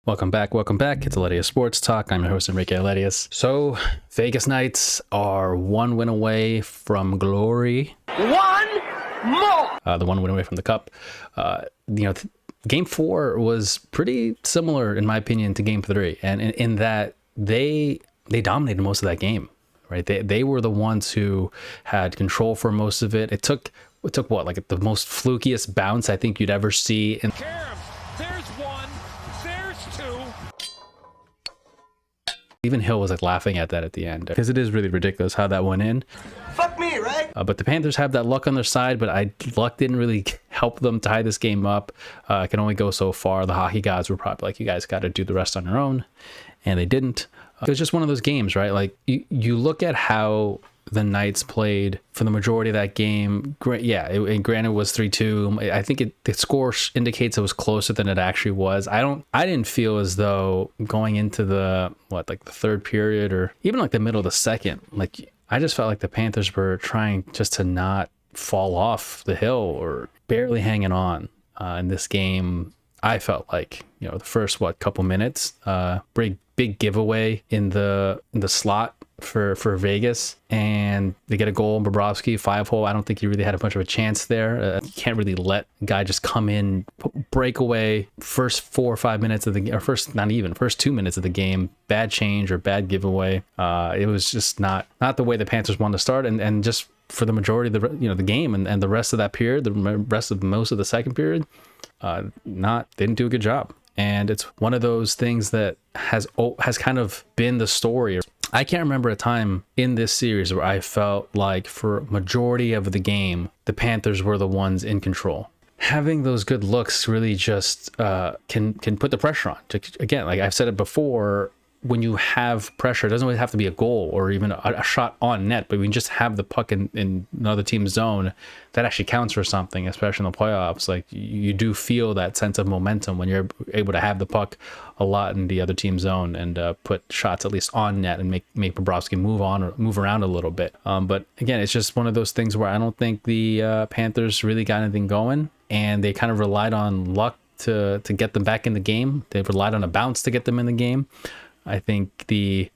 Welcome back. It's Aletius Sports Talk. I'm your host, Enrique Aletius. So, Vegas Knights are one win away from glory. One more! The one win away from the cup. Game 4 was pretty similar, in my opinion, to Game 3. And in that, they dominated most of that game, right? They were the ones who had control for most of it. It took what, like the most flukiest bounce I think you'd ever see. There's one. There's two. Even Hill was like laughing at that at the end because it is really ridiculous how that went in. Fuck me, right? But the Panthers have that luck on their side, but luck didn't really help them tie this game up. It can only go so far. The hockey gods were probably like, you guys got to do the rest on your own, and they didn't. It was just one of those games, right? Like you look at how the Knights played for the majority of that game. And granted it was 3-2. I think the score indicates it was closer than it actually was. I didn't feel as though going into the third period or even like the middle of the second, like I just felt like the Panthers were trying just to not fall off the hill or barely hanging on in this game. I felt like, the first couple minutes, big giveaway in the slot for Vegas, and they get a goal. Bobrovsky 5-hole. I don't think he really had much of a chance there. You can't really let a guy just come in, break away first 4 or 5 minutes of the game, or first 2 minutes of the game. Bad change or bad giveaway. It was just not the way the Panthers wanted to start, and just for the majority of the game and the rest of that period, the rest of most of the second period, didn't do a good job. And it's one of those things that has kind of been the story. I can't remember a time in this series where I felt like for majority of the game, the Panthers were the ones in control. Having those good looks really just can put the pressure on. Again, like I've said it before, when you have pressure, it doesn't always have to be a goal or even a shot on net, but when you just have the puck in another team's zone, that actually counts for something, especially in the playoffs. Like you do feel that sense of momentum when you're able to have the puck a lot in the other team's zone and put shots at least on net and make Bobrovsky move on or move around a little bit. But again, it's just one of those things where I don't think the Panthers really got anything going, and they kind of relied on luck to get them back in the game. They relied on a bounce to get them in the game. I think again,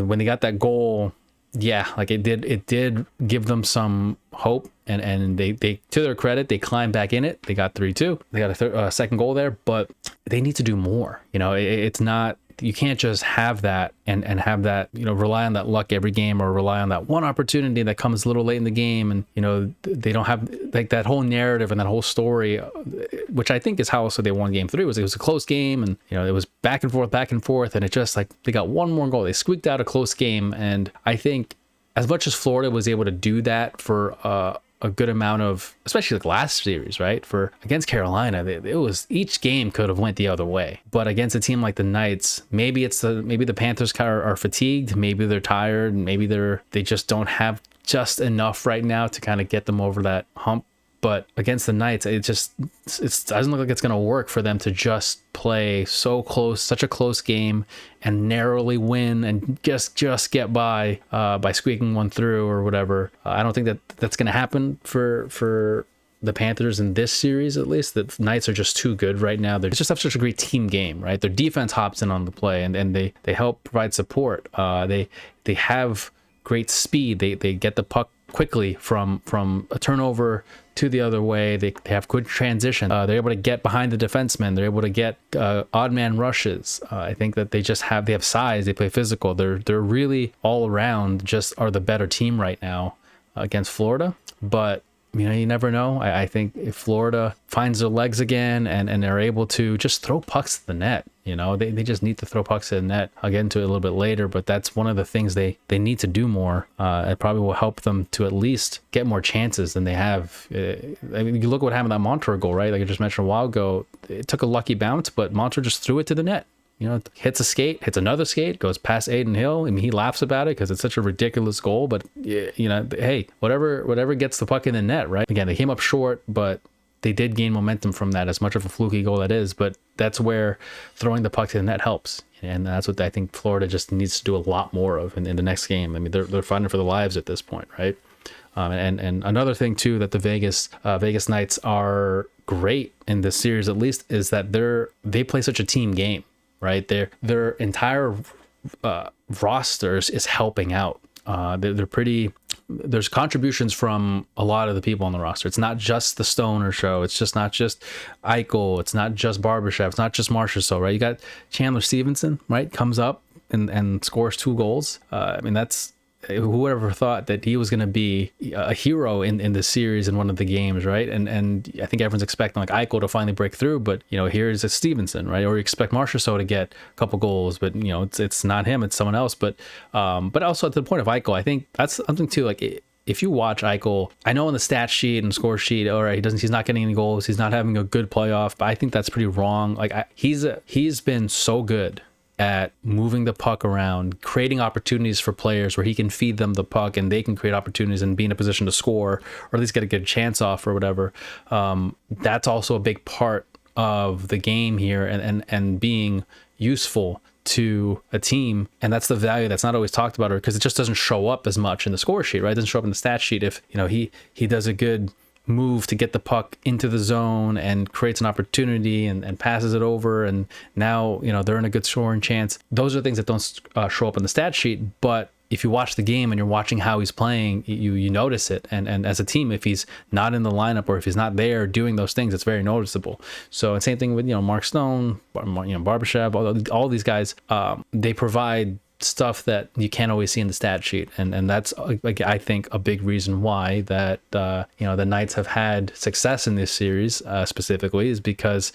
when they got that goal, it did give them some hope, and they to their credit, they climbed back in it. They got 3-2. They got a second goal there, but they need to do more. It's not, you can't just have that and have that, rely on that luck every game or rely on that one opportunity that comes a little late in the game. And, they don't have like that whole narrative and that whole story, which I think is how also they won Game 3. It was a close game, and, it was back and forth. And it just like they got one more goal. They squeaked out a close game. And I think as much as Florida was able to do that for a good amount of, especially like last series, right? For against Carolina, it was each game could have went the other way. But against a team like the Knights, maybe the Panthers are fatigued, maybe they're tired, maybe they just don't have just enough right now to kind of get them over that hump. But against the Knights, it doesn't look like it's going to work for them to just play so close, such a close game, and narrowly win and just get by squeaking one through or whatever. I don't think that's going to happen for the Panthers in this series, at least. The Knights are just too good right now. They just have such a great team game, right? Their defense hops in on the play, and they help provide support. They have great speed. They get the puck quickly from a turnover to the other way. They have good transition. They're able to get behind the defenseman. They're able to get odd man rushes. I think that they have size. They play physical. They're really all around just are the better team right now against Florida. But you never know. I think if Florida finds their legs again and they're able to just throw pucks to the net, they just need to throw pucks to the net. I'll get into it a little bit later, but that's one of the things they need to do more. It probably will help them to at least get more chances than they have. You look at what happened with that Montour goal, right? Like I just mentioned a while ago, it took a lucky bounce, but Montour just threw it to the net. Hits a skate, hits another skate, goes past Aiden Hill. I mean, he laughs about it because it's such a ridiculous goal. But hey, whatever gets the puck in the net, right? Again, they came up short, but they did gain momentum from that. As much of a fluky goal that is, but that's where throwing the puck to the net helps, and that's what I think Florida just needs to do a lot more of in the next game. I mean, they're fighting for their lives at this point, right? And another thing too that the Vegas Knights are great in this series, at least, is that they play such a team game, right? Their entire rosters is helping out. They're pretty. There's contributions from a lot of the people on the roster. It's not just the Stoner show. It's just not just Eichel. It's not just Barbashev. It's not just Marchessault, right? You got Chandler Stephenson, right? Comes up and scores 2 goals. I mean, that's, whoever thought that he was going to be a hero in this series in one of the games, right? And I think everyone's expecting like Eichel to finally break through, but here's a Stevenson, right? Or you expect Marchessault to get a couple goals, but it's not him, it's someone else. But also at the point of Eichel, I think that's something too. Like, if you watch Eichel, I know on the stat sheet and score sheet, all right, he's not getting any goals, he's not having a good playoff, but I think that's pretty wrong. Like, he's been so good at moving the puck around, creating opportunities for players where he can feed them the puck and they can create opportunities and be in a position to score, or at least get a good chance off or whatever. That's also a big part of the game here, and being useful to a team. And that's the value that's not always talked about, or because it just doesn't show up as much in the score sheet, right? It doesn't show up in the stat sheet. If he does a good move to get the puck into the zone and creates an opportunity and passes it over, and now they're in a good scoring chance. Those are things that don't show up in the stat sheet, but if you watch the game and you're watching how he's playing, you notice it. And as a team, if he's not in the lineup or if he's not there doing those things, it's very noticeable. So, and same thing with Mark Stone, Barbashev, all these guys. They provide stuff that you can't always see in the stat sheet, and that's, like, I think a big reason why that the Knights have had success in this series specifically, is because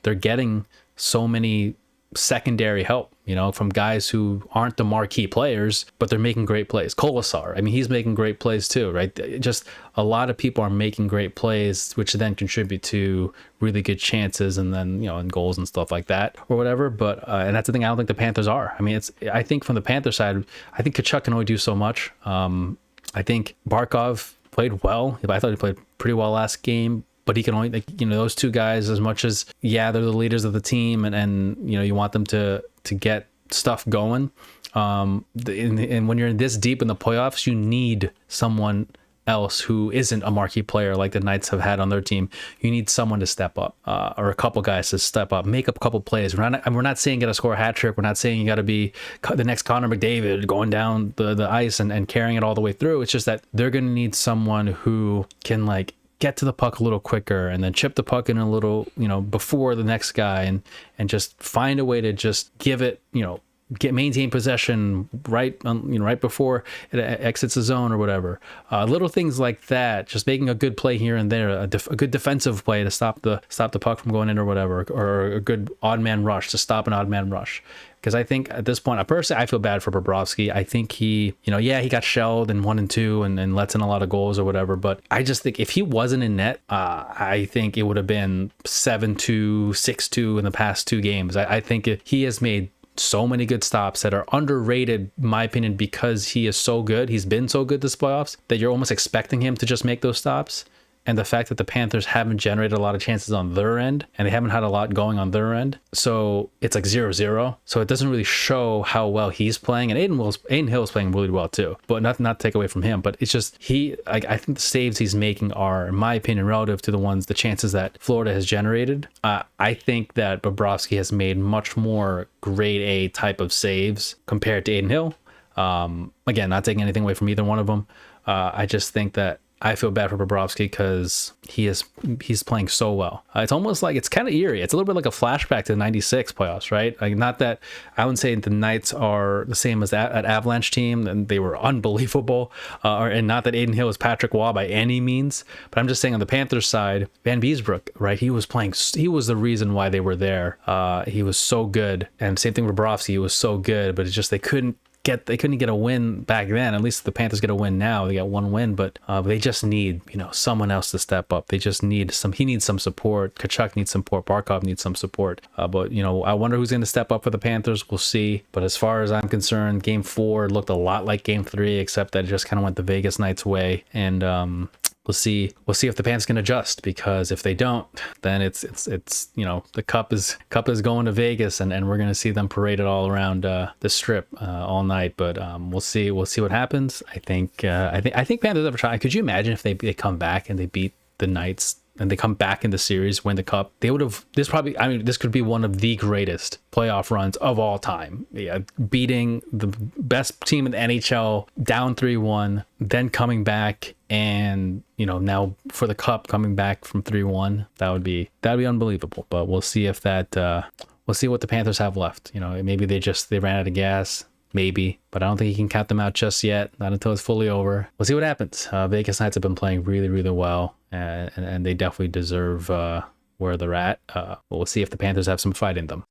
they're getting so many secondary help, from guys who aren't the marquee players, but they're making great plays. Kolasar, I mean, he's making great plays too, right? Just a lot of people are making great plays, which then contribute to really good chances, and then and goals and stuff like that or whatever. But and that's the thing I don't think the Panthers are. I mean, I think from the Panther side, I think Tkachuk can only do so much. I think Barkov played well. I thought he played pretty well last game, but he can only, those two guys, as much as, they're the leaders of the team, and you want them to get stuff going. And when you're this deep in the playoffs, you need someone else who isn't a marquee player like the Knights have had on their team. You need someone to step up, or a couple guys to step up, make up a couple plays. We're not saying you got to score a hat trick. We're not saying you got to be the next Connor McDavid going down the ice and carrying it all the way through. It's just that they're going to need someone who can, like, get to the puck a little quicker and then chip the puck in a little, before the next guy, and just find a way to just give it, maintain possession right before it exits the zone or whatever. Little things like that, just making a good play here and there, a good defensive play to stop the puck from going in or whatever, or a good odd man rush to stop an odd man rush. Because I think at this point, personally, I feel bad for Bobrovsky. I think he got shelled in 1 and 2 and lets in a lot of goals or whatever. But I just think if he wasn't in net, I think it would have been 7-2, 6-2 in the past 2 games. I think he has made so many good stops that are underrated, in my opinion, because he is so good. He's been so good this playoffs that you're almost expecting him to just make those stops. And the fact that the Panthers haven't generated a lot of chances on their end, and they haven't had a lot going on their end. So it's like 0-0. So it doesn't really show how well he's playing. And Aiden Hill is playing really well too, but not to take away from him. But it's just, I think the saves he's making are, in my opinion, relative to the chances that Florida has generated. I think that Bobrovsky has made much more grade A type of saves compared to Aiden Hill. Again, not taking anything away from either one of them. I just think that I feel bad for Bobrovsky because he's playing so well. It's almost like, it's kind of eerie. It's a little bit like a flashback to the 96 playoffs, right? Like, not that I wouldn't say the Knights are the same as that Avalanche team, and they were unbelievable. And not that Aiden Hill is Patrick Waugh by any means, but I'm just saying on the Panthers side, Van Beesbrook, right? He was the reason why they were there. He was so good. And same thing with Bobrovsky, he was so good, but it's just they couldn't get a win back then. At least the Panthers get a win now. They got 1 win, but they just need, someone else to step up. They just need he needs some support. Tkachuk needs some support. Barkov needs some support. But I wonder who's going to step up for the Panthers. We'll see. But as far as I'm concerned, Game 4 looked a lot like Game 3, except that it just kind of went the Vegas Knights way. And we'll see if the Panthers can adjust, because if they don't, then it's the cup is going to Vegas, and we're going to see them paraded all around the strip all night. But we'll see what happens. I think Panthers ever try. Could you imagine if they come back and they beat the Knights and they come back in the series, win the cup, they would have, this probably, I mean, this could be one of the greatest playoff runs of all time. Yeah, beating the best team in the NHL down 3-1, then coming back, and now for the cup coming back from 3-1, that'd be unbelievable. But we'll see if that we'll see what the Panthers have left. Maybe they ran out of gas, maybe, but I don't think you can count them out just yet, not until it's fully over. We'll see what happens. Vegas Knights have been playing really, really well, and they definitely deserve where they're at. But we'll see if the Panthers have some fight in them.